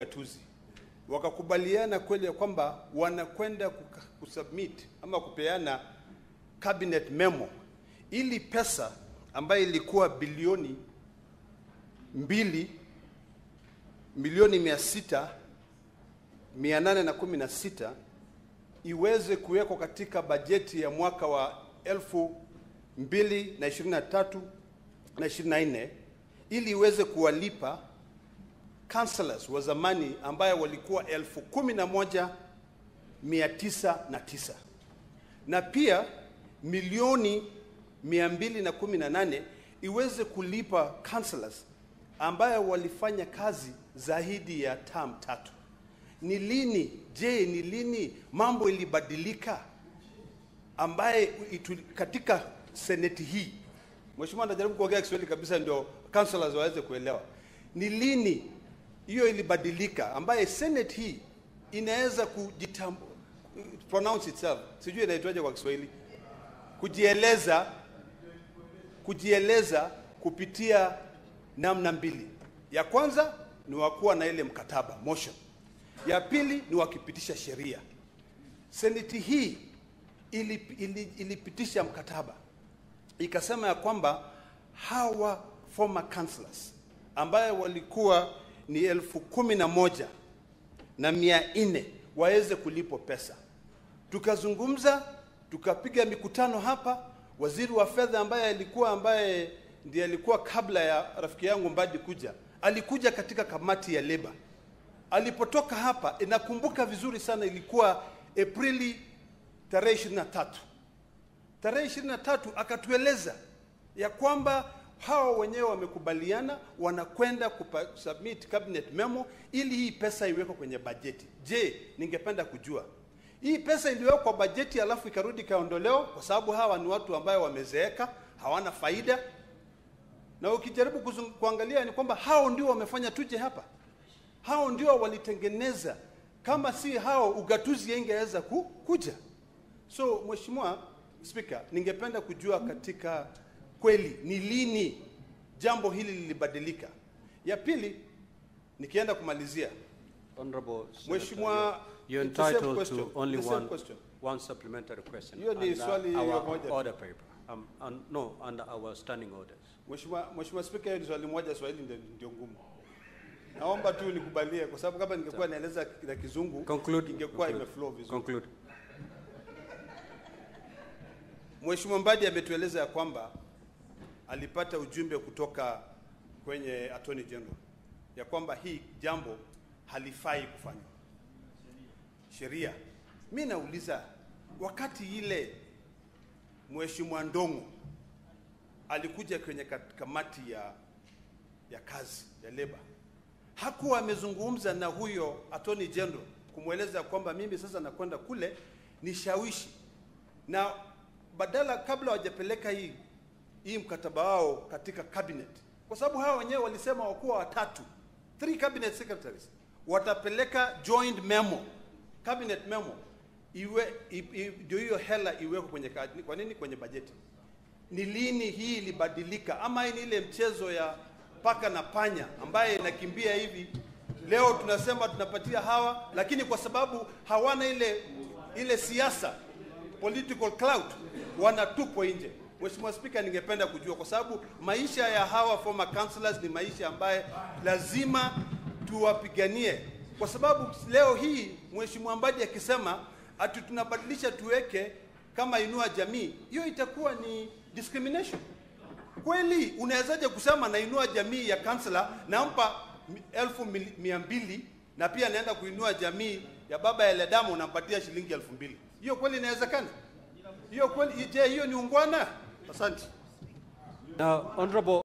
Gatuzi wakakubaliana kweli ya kwamba wanakwenda kusubmit ama kupeana cabinet memo ili pesa ambayo ilikuwa bilioni 2,600,816 iweze kuwekwa katika bajeti ya mwaka wa 2023 na 24 ili iweze kuwalipa councillors wa zamani ambayo walikuwa 11,909 na pia milioni 218 iweze kulipa councillors ambayo walifanya kazi zaidi ya term 3. Ni lini mambo ilibadilika ambaye katika seneti hii? Mheshimiwa, najaribu kuongea Kiswahili kabisa ndio councillors waweze kuelewa. Ni lini hiyo ilibadilika ambaye senate hii inaweza pronounce itself, sijui inaitwaje kwa Kiswahili, kujieleza kupitia namna mbili. Ya kwanza ni wakuwa na ile mkataba motion, ya pili ni wakipitisha sheria. Seneti hii ilipitisha mkataba ikasema ya kwamba hawa former councillors ambayo walikuwa ni 11,400 waweze kulipo pesa. Tukazungumza, tukapiga mikutano hapa. Waziri wa fedha ambaye ndiye alikuwa kabla ya rafiki yangu Mbadi kuja, alikuja katika kamati ya Labor. Alipotoka hapa, inakumbuka vizuri sana, ilikuwa Aprili tarehe 23. Tarehe 23 akatueleza ya kwamba hao wenyewe wamekubaliana wanakwenda kusubmit cabinet memo ili hii pesa iwekwe kwenye bajeti. Je, ningependa kujua hii pesa iliwekwa kwa bajeti alafu ikarudi kaondolewa kwa sababu hawa ni watu ambao wamezeeka, hawana faida. Na ukijaribu kuangalia ni kwamba hao ndio wamefanya tuje hapa. Hao ndio walitengeneza. Kama si hao ugatuzi ingeweza kuja. So Mheshimiwa Speaker, ningependa kujua katika kweli ni lini jambo hili lilibadilika. Ya pili, nikienda kumalizia, Honorable Mheshimiwa, you're entitled to only one supplementary question. Hiyo ni swali moja. Order paper. No, under our standing orders. Mheshimiwa Speaker, hiyo ni swali moja, swali ndio ngumu. Naomba tu nikubalie kwa sababu kama ningekuwa naeleza na Kizungu ingekuwa imeflow vizuri. Conclude. Mheshimiwa Mbadi ametueleza ya kwamba alipata ujumbe kutoka kwenye Attorney General ya kwamba hii jambo halifai kufanywa. Sheria. Mimi nauliza, wakati ile Mheshimiwa Ndongo alikuja kwenye kamati ya kazi ya Labor, hakuwa amezungumza na huyo Attorney General kumweleza kwamba mimi sasa nakwenda kule nishawishi, na badala kabla hawajapeleka hii mkataba wao katika cabinet, kwa sababu hao wenyewe walisema wakuwa watatu, 3 cabinet secretaries watapeleka joint memo, cabinet memo ndio hiyo hela iwekwe kwenye kwa nini kwenye bajeti. Ni lini hii ilibadilika? Ama ni ile mchezo ya paka na panya ambaye inakimbia hivi, leo tunasema tunapatia hawa, lakini kwa sababu hawana ile siasa, political clout, wanatupwa nje. Mheshimiwa Speaker, ningependa kujua kwa sababu maisha ya hawa former councillors ni maisha ambaye lazima tuwapiganie, kwa sababu leo hii Mheshimiwa Mbadi akisema ati tunabadilisha tuweke kama Inua Jamii, hiyo itakuwa ni discrimination. Kweli unawezaje kusema na Inua Jamii ya councillor nampa 1,200 na pia naenda kuinua jamii ya baba ya Ledamo unampatia shilingi 2,000? Hiyo kweli inawezekana? Hiyo kweli, je, hiyo ni ungwana? Asante. Now, Honorable